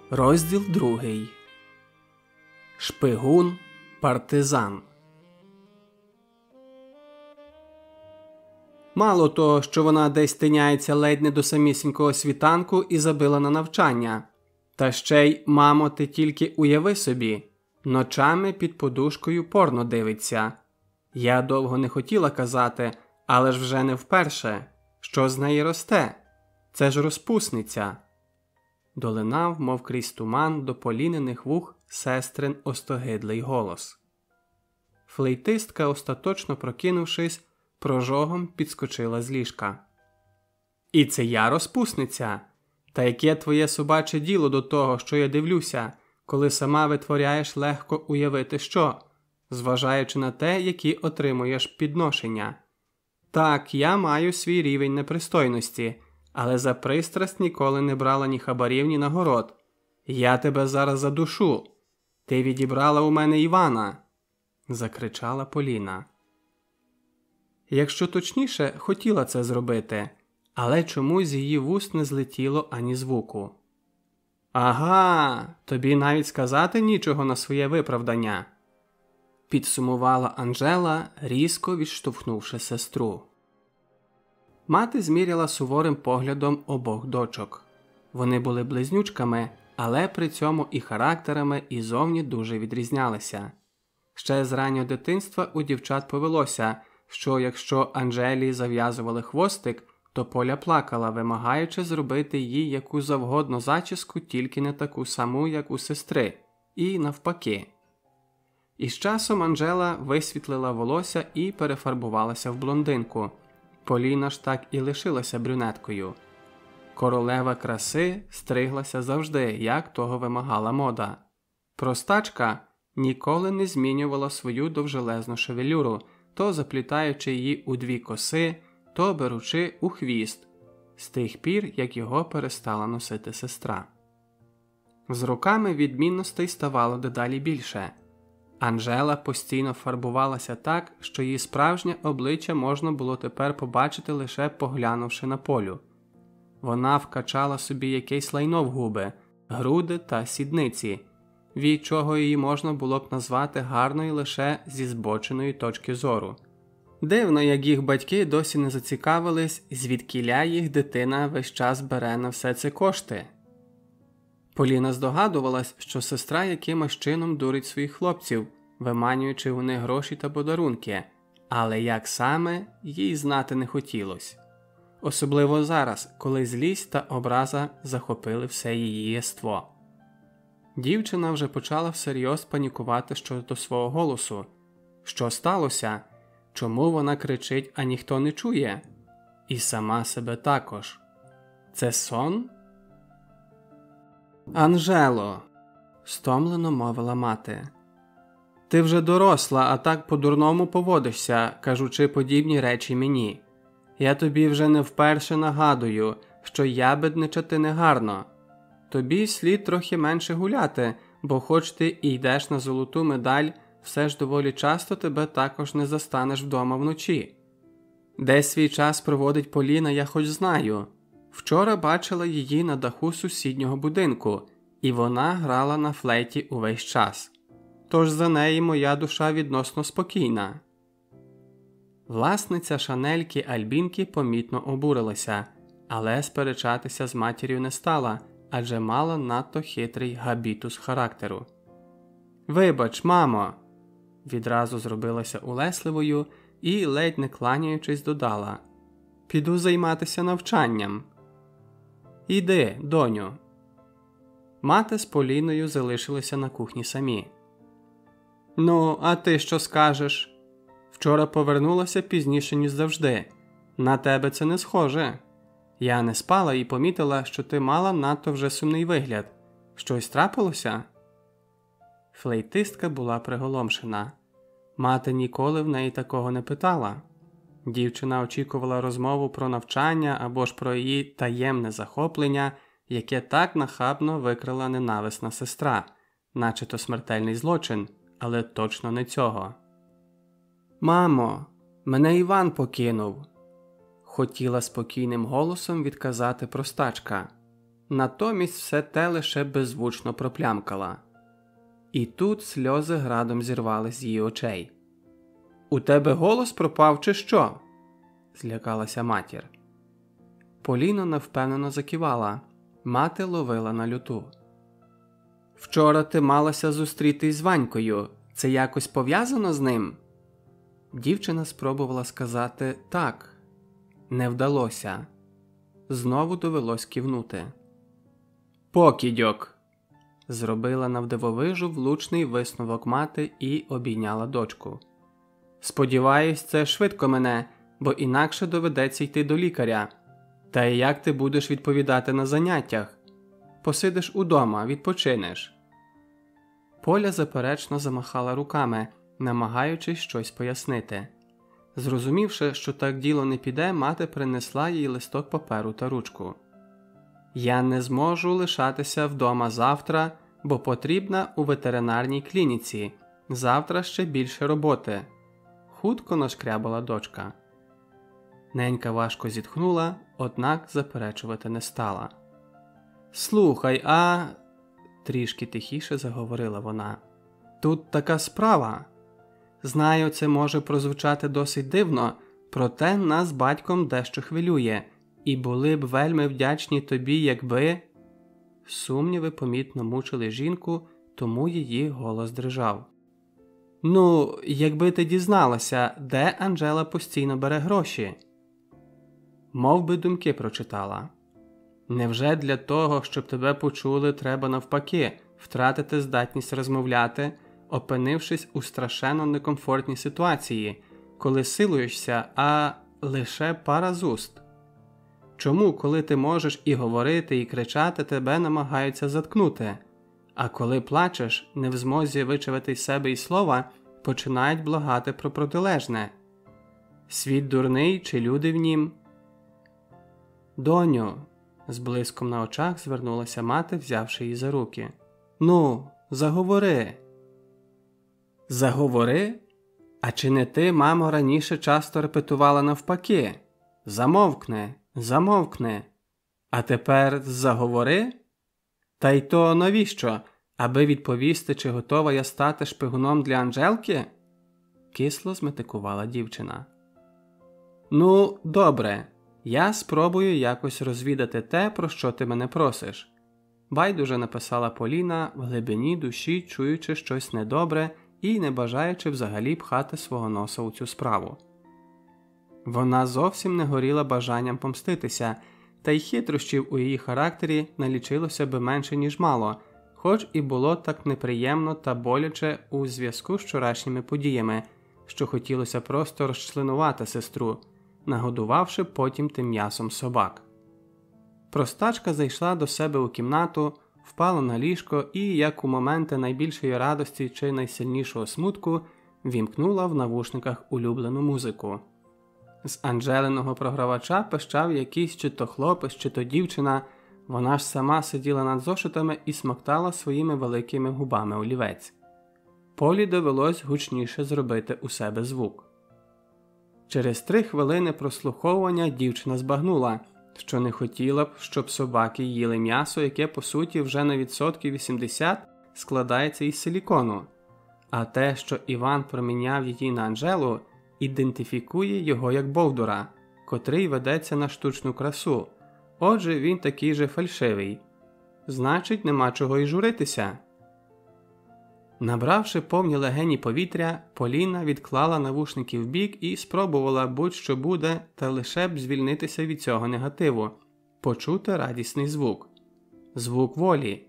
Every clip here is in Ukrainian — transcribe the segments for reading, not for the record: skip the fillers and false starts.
Розділ 2. Шпигун-партизан. Мало того, що вона десь тиняється ледь не до самісінького світанку і забила на навчання. Та ще й, мамо, ти тільки уяви собі, ночами під подушкою порно дивиться. Я довго не хотіла казати, але ж вже не вперше. Що з неї росте? Це ж розпусниця. Долинав, мов крізь туман, до Поліниних вух сестрин остогидлий голос. Флейтистка, остаточно прокинувшись, прожогом підскочила з ліжка. «І це я розпусниця? Та яке твоє собаче діло до того, що я дивлюся, коли сама витворяєш легко уявити що, зважаючи на те, які отримуєш підношення? Так, я маю свій рівень непристойності, але за пристрасть ніколи не брала ні хабарів, ні нагород. Я тебе зараз задушу. Ти відібрала у мене Івана!» – закричала Поліна. Якщо точніше, хотіла це зробити, але чомусь з її вуст не злетіло ані звуку. «Ага, тобі навіть сказати нічого на своє виправдання», – підсумувала Анжела, різко відштовхнувши сестру. Мати зміряла суворим поглядом обох дочок. Вони були близнючками, але при цьому і характерами, і зовні дуже відрізнялися. Ще з раннього дитинства у дівчат повелося, що якщо Анжелі зав'язували хвостик, то Поля плакала, вимагаючи зробити їй яку завгодно зачіску, тільки не таку саму, як у сестри, і навпаки. І з часом Анжела висвітлила волосся і перефарбувалася в блондинку. Поліна ж так і лишилася брюнеткою. Королева краси стриглася завжди, як того вимагала мода. Простачка ніколи не змінювала свою довжелезну шевелюру, то заплітаючи її у дві коси, то беручи у хвіст, з тих пір, як його перестала носити сестра. З роками відмінностей ставало дедалі більше. Анжела постійно фарбувалася так, що її справжнє обличчя можна було тепер побачити лише поглянувши на Полю. Вона вкачала собі якесь лайно в губи, груди та сідниці, від чого її можна було б назвати гарною лише зі збоченої точки зору. Дивно, як їх батьки досі не зацікавились, звідкіля їх дитина весь час бере на все це кошти. Поліна здогадувалась, що сестра якимось чином дурить своїх хлопців, виманюючи у них гроші та подарунки, але як саме, їй знати не хотілось. Особливо зараз, коли злість та образа захопили все її єство. Дівчина вже почала всерйоз панікувати щодо свого голосу. Що сталося? Чому вона кричить, а ніхто не чує? І сама себе також. Це сон? «Анжело», – стомлено мовила мати. «Ти вже доросла, а так по-дурному поводишся, кажучи подібні речі мені. Я тобі вже не вперше нагадую, що ябедничати негарно. Тобі слід трохи менше гуляти, бо хоч ти і йдеш на золоту медаль, все ж доволі часто тебе також не застанеш вдома вночі. Де свій час проводить Поліна, я хоч знаю. Вчора бачила її на даху сусіднього будинку, і вона грала на флейті увесь час. Тож за неї моя душа відносно спокійна». Власниця шанельки Альбінки помітно обурилася, але сперечатися з матір'ю не стала, адже мала надто хитрий габітус характеру. «Вибач, мамо!» Відразу зробилася улесливою і, ледь не кланяючись, додала. «Піду займатися навчанням». «Іди, доню». Мати з Поліною залишилися на кухні самі. «Ну, а ти що скажеш? Вчора повернулася пізніше, ніж завжди. На тебе це не схоже. Я не спала і помітила, що ти мала надто вже сумний вигляд. Щось трапилося?» Флейтистка була приголомшена. Мати ніколи в неї такого не питала. Дівчина очікувала розмову про навчання або ж про її таємне захоплення, яке так нахабно викрила ненависна сестра, наче-то смертельний злочин, але точно не цього. «Мамо, мене Іван покинув», – хотіла спокійним голосом відказати простачка. Натомість все те лише беззвучно проплямкала. І тут сльози градом зірвались з її очей. «У тебе голос пропав чи що?» – злякалася матір. Поліна невпевнено закивала. Мати ловила на люту. «Вчора ти малася зустрітись з Ванькою. Це якось пов'язано з ним?» Дівчина спробувала сказати «так». Не вдалося. Знову довелось кивнути. «Покидьок!» – зробила навдивовижу влучний висновок мати і обійняла дочку. «Сподіваюсь, це швидко мене, бо інакше доведеться йти до лікаря. Та й як ти будеш відповідати на заняттях? Посидиш удома, відпочинеш». Поля заперечно замахала руками, намагаючись щось пояснити. Зрозумівши, що так діло не піде, мати принесла їй листок паперу та ручку. «Я не зможу лишатися вдома завтра, бо потрібна у ветеринарній клініці. Завтра ще більше роботи», – хутко нашкрябала дочка. Ненька важко зітхнула, однак заперечувати не стала. «Слухай, – трішки тихіше заговорила вона. «Тут така справа. Знаю, це може прозвучати досить дивно, проте нас з батьком дещо хвилює, і були б вельми вдячні тобі, якби…» Сумніви помітно мучили жінку, тому її голос дрижав. «Ну, якби ти дізналася, де Анжела постійно бере гроші?» Мов би думки прочитала. «Невже для того, щоб тебе почули, треба навпаки втратити здатність розмовляти, опинившись у страшенно некомфортній ситуації, коли силуєшся, а лише пара з уст? Чому, коли ти можеш і говорити, і кричати, тебе намагаються заткнути, а коли плачеш, не в змозі вичавити з себе й слова, починають благати про протилежне? Світ дурний чи люди в нім?» «Доню», – з блиском на очах звернулася мати, взявши її за руки. «Ну, заговори». «Заговори? А чи не ти, мамо, раніше часто репетувала навпаки? Замовкни, замовкни. А тепер заговори? Та й то навіщо? Аби відповісти, чи готова я стати шпигуном для Анжелки?» Кисло зметикувала дівчина. «Ну, добре. Я спробую якось розвідати те, про що ти мене просиш», – байдуже написала Поліна, в глибині душі чуючи щось недобре і не бажаючи взагалі пхати свого носа у цю справу. Вона зовсім не горіла бажанням помститися, та й хитрощів у її характері налічилося би менше, ніж мало, хоч і було так неприємно та боляче у зв'язку з вчорашніми подіями, що хотілося просто розчленувати сестру, нагодувавши потім тим м'ясом собак. Простачка зайшла до себе у кімнату, впала на ліжко і, як у моменти найбільшої радості чи найсильнішого смутку, вімкнула в навушниках улюблену музику. З Анжелиного програвача пищав якийсь чи то хлопець, чи то дівчина, вона ж сама сиділа над зошитами і смоктала своїми великими губами олівець. Полі довелось гучніше зробити у себе звук. Через 3 хвилини прослуховування дівчина збагнула, що не хотіла б, щоб собаки їли м'ясо, яке, по суті, вже на 80% складається із силікону. А те, що Іван проміняв її на Анжелу, ідентифікує його як бовдура, котрий ведеться на штучну красу. Отже, він такий же фальшивий. Значить, нема чого й журитися. Набравши повні легені повітря, Поліна відклала навушники вбік і спробувала будь-що буде, та лише б звільнитися від цього негативу, почути радісний звук. Звук волі.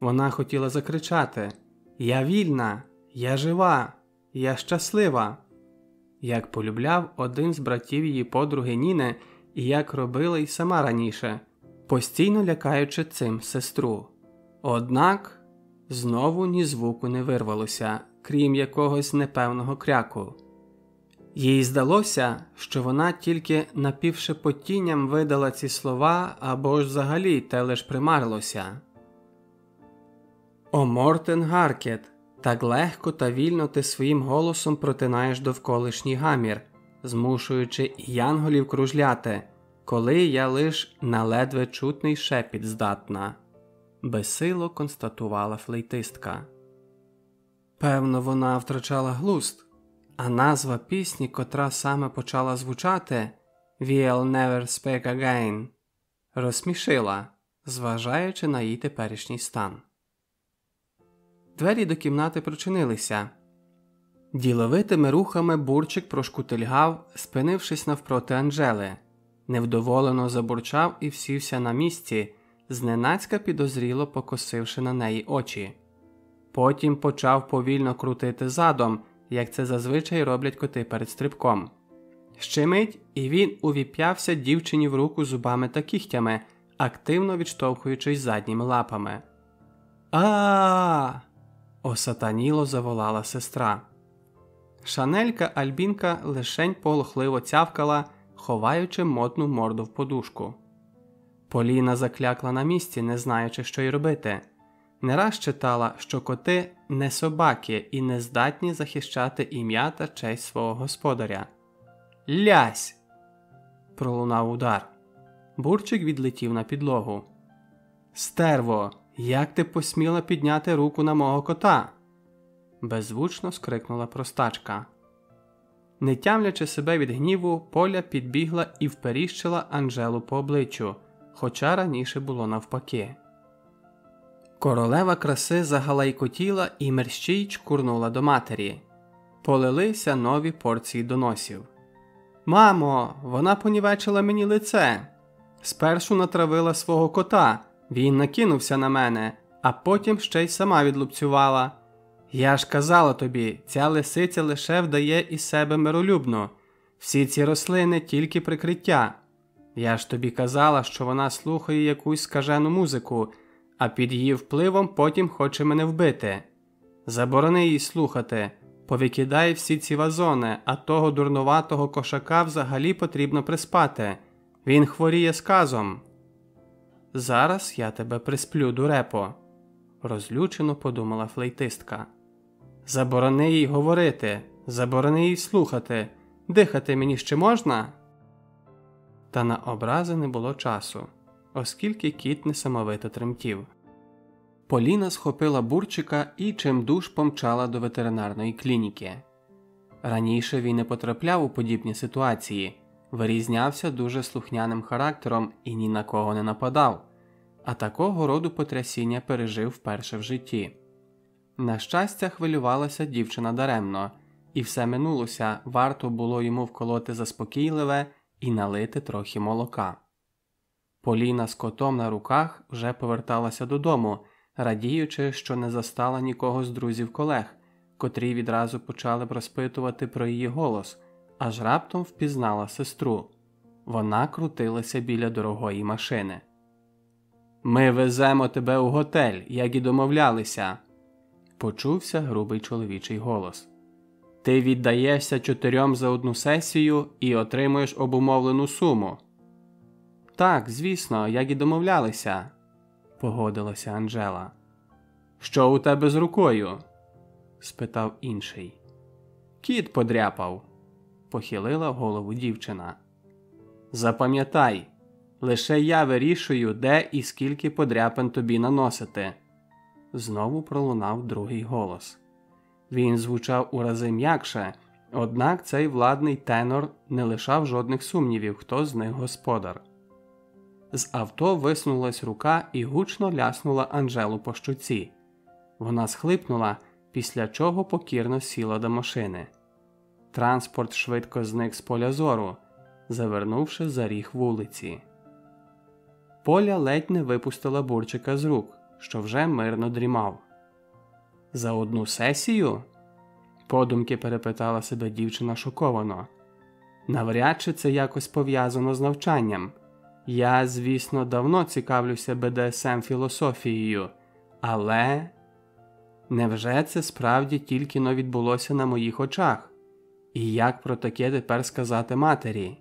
Вона хотіла закричати: «Я вільна! Я жива! Я щаслива!» Як полюбляв один з братів її подруги Ніни і як робила й сама раніше, постійно лякаючи цим сестру. Однак знову ні звуку не вирвалося, крім якогось непевного кряку. Їй здалося, що вона тільки напівшепотінням видала ці слова, або ж взагалі те лиш примарилося. «О, Мортен Гаркет, так легко та вільно ти своїм голосом протинаєш довколишній гамір, змушуючи янголів кружляти, коли я лиш на ледве чутний шепіт здатна», – безсило констатувала флейтистка. Певно, вона втрачала глузд, а назва пісні, котра саме почала звучати «We'll never speak again», розсмішила, зважаючи на її теперішній стан. Двері до кімнати прочинилися. Діловитими рухами Бурчик прошкутильгав, спинившись навпроти Анжели. Невдоволено забурчав і всівся на місці, зненацька підозріло покосивши на неї очі. Потім почав повільно крутити задом, як це зазвичай роблять коти перед стрибком. Ще мить, і він увіп'явся дівчині в руку зубами та кігтями, активно відштовхуючись задніми лапами. «А-а-а!» – осатаніло заволала сестра. Шанелька Альбінка лишень полохливо цявкала, ховаючи модну морду в подушку. Поліна заклякла на місці, не знаючи, що й робити. Не раз читала, що коти не собаки і не здатні захищати ім'я та честь свого господаря. «Лясь!» – пролунав удар. Бурчик відлетів на підлогу. «Стерво, як ти посміла підняти руку на мого кота?» – беззвучно скрикнула простачка. Не тямлячи себе від гніву, Поля підбігла і вперіщила Анжелу по обличчю, хоча раніше було навпаки. Королева краси загалайкотіла і мерщій чкурнула до матері. Полилися нові порції доносів. «Мамо, вона понівечила мені лице. Спершу натравила свого кота, він накинувся на мене, а потім ще й сама відлупцювала. Я ж казала тобі, ця лисиця лише вдає із себе миролюбну. Всі ці рослини тільки прикриття. Я ж тобі казала, що вона слухає якусь скажену музику, а під її впливом потім хоче мене вбити. Заборони їй слухати, повикидай всі ці вазони, а того дурнуватого кошака взагалі потрібно приспати. Він хворіє сказом». «Зараз я тебе присплю, дурепо», – розлючено подумала флейтистка. «Заборони їй говорити, заборони їй слухати, дихати мені ще можна?» Та на образи не було часу, оскільки кіт несамовито тремтів. Поліна схопила Бурчика і чимдуж помчала до ветеринарної клініки. Раніше він не потрапляв у подібні ситуації, вирізнявся дуже слухняним характером і ні на кого не нападав, а такого роду потрясіння пережив вперше в житті. На щастя, хвилювалася дівчина даремно, і все минулося, варто було йому вколоти заспокійливе і налити трохи молока. Поліна з котом на руках вже поверталася додому, радіючи, що не застала нікого з друзів-колег, котрі відразу почали б розпитувати про її голос, аж раптом впізнала сестру. Вона крутилася біля дорогої машини. «Ми веземо тебе у готель, як і домовлялися», – почувся грубий чоловічий голос. «Ти віддаєшся 4 за одну сесію і отримуєш обумовлену суму». «Так, звісно, як і домовлялися», – погодилася Анжела. «Що у тебе з рукою?» – спитав інший. «Кіт подряпав», – похилила голову дівчина. «Запам'ятай, лише я вирішую, де і скільки подряпин тобі наносити», – знову пролунав другий голос. Він звучав у рази м'якше, однак цей владний тенор не лишав жодних сумнівів, хто з них господар. З авто висунулась рука і гучно ляснула Анжелу по щоці. Вона схлипнула, після чого покірно сіла до машини. Транспорт швидко зник з поля зору, завернувши за ріг вулиці. Поля ледь не випустила Бурчика з рук, що вже мирно дрімав. «За одну сесію?» – подумки перепитала себе дівчина шоковано. «Навряд чи це якось пов'язано з навчанням. Я, звісно, давно цікавлюся БДСМ-філософією, але... Невже це справді тільки-но відбулося на моїх очах? І як про таке тепер сказати матері?